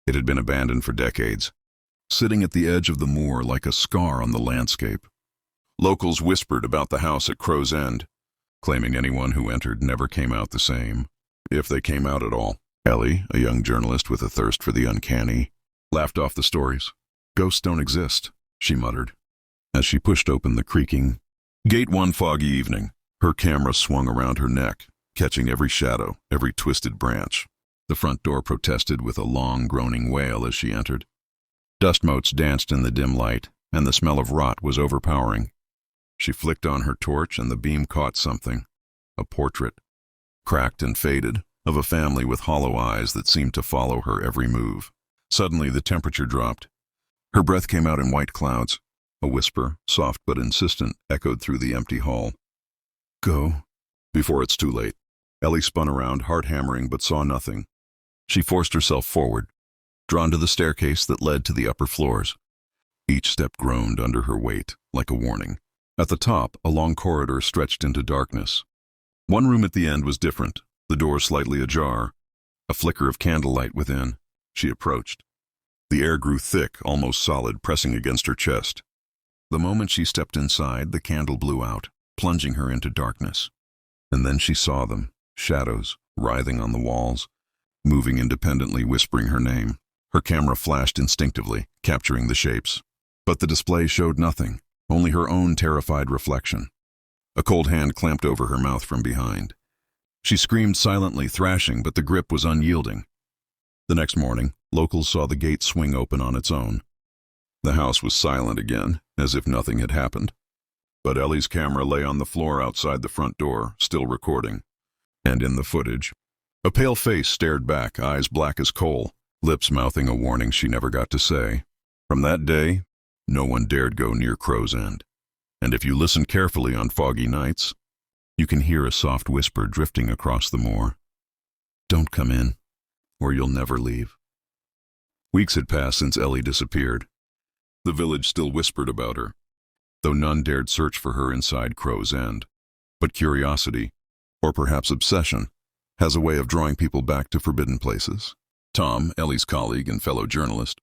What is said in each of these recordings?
It had been abandoned for decades, sitting at the edge of the moor like a scar on the landscape. Locals whispered about the house at Crow's End, claiming anyone who entered never came out the same, if they came out at all. Ellie, a young journalist with a thirst for the uncanny, laughed off the stories. "Ghosts don't exist," she muttered, as she pushed open the creaking gate one foggy evening. Her camera swung around her neck, catching every shadow, every twisted branch. The front door protested with a long, groaning wail as she entered. Dust motes danced in the dim light, and the smell of rot was overpowering. She flicked on her torch, and the beam caught something. A portrait, cracked and faded, of a family with hollow eyes that seemed to follow her every move. Suddenly, the temperature dropped. Her breath came out in white clouds. A whisper, soft but insistent, echoed through the empty hall. "Go, before it's too late." Ellie spun around, heart hammering, but saw nothing. She forced herself forward, drawn to the staircase that led to the upper floors. Each step groaned under her weight, like a warning. At the top, a long corridor stretched into darkness. One room at the end was different, the door slightly ajar, a flicker of candlelight within. She approached. The air grew thick, almost solid, pressing against her chest. The moment she stepped inside, the candle blew out, plunging her into darkness. And then she saw them, shadows, writhing on the walls, moving independently, whispering her name. Her camera flashed instinctively, capturing the shapes. But the display showed nothing, only her own terrified reflection. A cold hand clamped over her mouth from behind. She screamed silently, thrashing, but the grip was unyielding. The next morning, locals saw the gate swing open on its own. The house was silent again, as if nothing had happened. But Ellie's camera lay on the floor outside the front door, still recording. And in the footage, a pale face stared back, eyes black as coal, lips mouthing a warning she never got to say. From that day, no one dared go near Crow's End. And if you listen carefully on foggy nights, you can hear a soft whisper drifting across the moor. "Don't come in, or you'll never leave." Weeks had passed since Ellie disappeared. The village still whispered about her, though none dared search for her inside Crow's End. But curiosity, or perhaps obsession, has a way of drawing people back to forbidden places. Tom, Ellie's colleague and fellow journalist,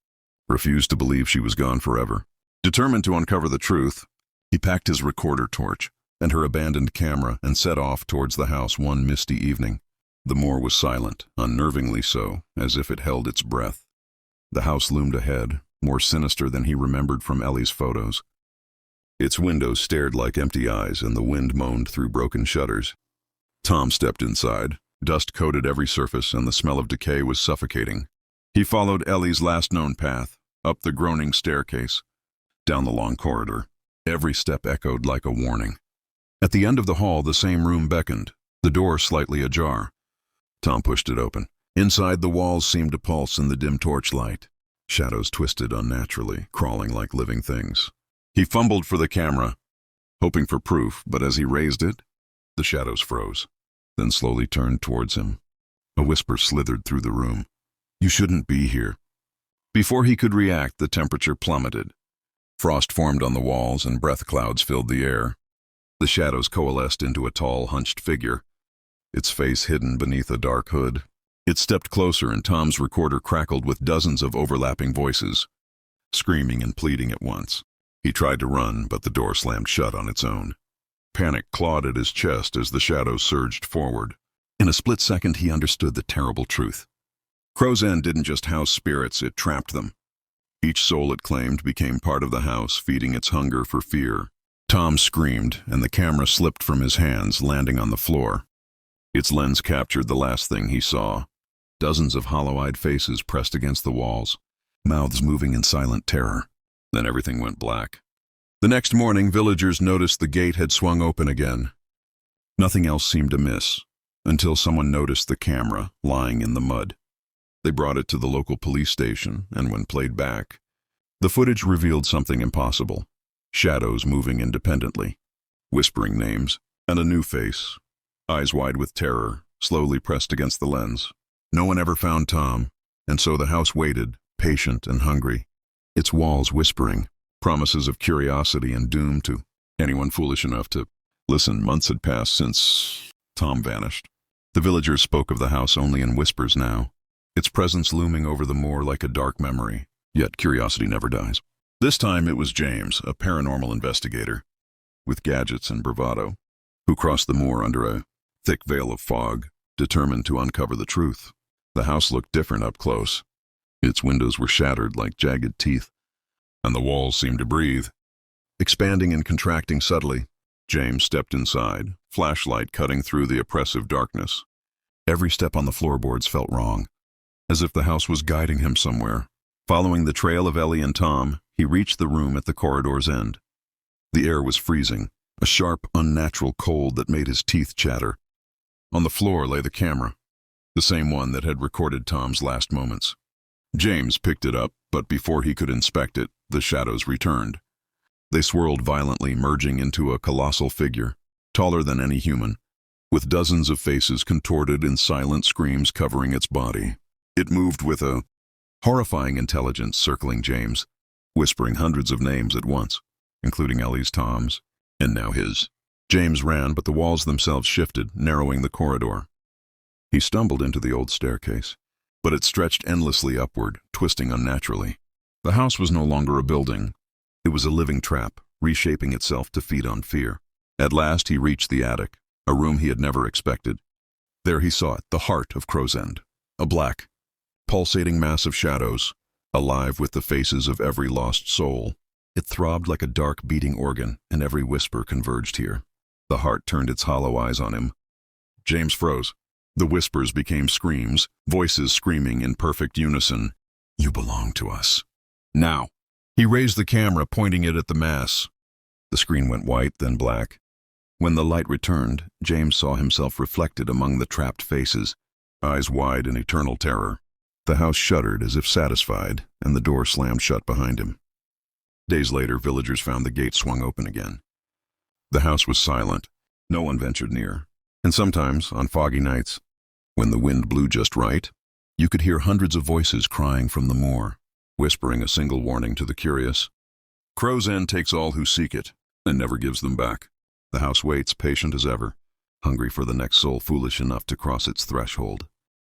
refused to believe she was gone forever. Determined to uncover the truth, he packed his recorder torch and her abandoned camera and set off towards the house one misty evening. The moor was silent, unnervingly so, as if it held its breath. The house loomed ahead, more sinister than he remembered from Ellie's photos. Its windows stared like empty eyes, and the wind moaned through broken shutters. Tom stepped inside. Dust coated every surface, and the smell of decay was suffocating. He followed Ellie's last known path, up the groaning staircase, down the long corridor. Every step echoed like a warning. At the end of the hall, the same room beckoned, the door slightly ajar. Tom pushed it open. Inside, the walls seemed to pulse in the dim torchlight. Shadows twisted unnaturally, crawling like living things. He fumbled for the camera, hoping for proof, but as he raised it, the shadows froze, then slowly turned towards him. A whisper slithered through the room. "You shouldn't be here." Before he could react, the temperature plummeted. Frost formed on the walls and breath clouds filled the air. The shadows coalesced into a tall, hunched figure, its face hidden beneath a dark hood. It stepped closer, and Tom's recorder crackled with dozens of overlapping voices, screaming and pleading at once. He tried to run, but the door slammed shut on its own. Panic clawed at his chest as the shadows surged forward. In a split second, he understood the terrible truth. Crow's End didn't just house spirits, it trapped them. Each soul it claimed became part of the house, feeding its hunger for fear. Tom screamed, and the camera slipped from his hands, landing on the floor. Its lens captured the last thing he saw. Dozens of hollow-eyed faces pressed against the walls, mouths moving in silent terror. Then everything went black. The next morning, villagers noticed the gate had swung open again. Nothing else seemed amiss, until someone noticed the camera lying in the mud. They brought it to the local police station, and when played back, the footage revealed something impossible. Shadows moving independently, whispering names, and a new face, eyes wide with terror, slowly pressed against the lens. No one ever found Tom, and so the house waited, patient and hungry, its walls whispering, promises of curiosity and doom to anyone foolish enough to listen. Months had passed since Tom vanished. The villagers spoke of the house only in whispers now, its presence looming over the moor like a dark memory. Yet curiosity never dies. This time it was James, a paranormal investigator, with gadgets and bravado, who crossed the moor under a thick veil of fog, determined to uncover the truth. The house looked different up close. Its windows were shattered like jagged teeth, and the walls seemed to breathe, expanding and contracting subtly. James stepped inside, flashlight cutting through the oppressive darkness. Every step on the floorboards felt wrong, as if the house was guiding him somewhere. Following the trail of Ellie and Tom, he reached the room at the corridor's end. The air was freezing, a sharp, unnatural cold that made his teeth chatter. On the floor lay the camera, the same one that had recorded Tom's last moments. James picked it up, but before he could inspect it, the shadows returned. They swirled violently, merging into a colossal figure, taller than any human, with dozens of faces contorted in silent screams covering its body. It moved with a horrifying intelligence, circling James, whispering hundreds of names at once, including Ellie's, Tom's, and now his. James ran, but the walls themselves shifted, narrowing the corridor. He stumbled into the old staircase, but it stretched endlessly upward, twisting unnaturally. The house was no longer a building. It was a living trap, reshaping itself to feed on fear. At last he reached the attic, a room he had never expected. There he saw it, the heart of Crow's End, a black, pulsating mass of shadows, alive with the faces of every lost soul. It throbbed like a dark beating organ, and every whisper converged here. The heart turned its hollow eyes on him. James froze. The whispers became screams, voices screaming in perfect unison. "You belong to us. Now." He raised the camera, pointing it at the mass. The screen went white, then black. When the light returned, James saw himself reflected among the trapped faces, eyes wide in eternal terror. The house shuddered as if satisfied, and the door slammed shut behind him. Days later, villagers found the gate swung open again. The house was silent. No one ventured near. And sometimes, on foggy nights, when the wind blew just right, you could hear hundreds of voices crying from the moor, whispering a single warning to the curious. Crow's End takes all who seek it, and never gives them back. The house waits, patient as ever, hungry for the next soul foolish enough to cross its threshold.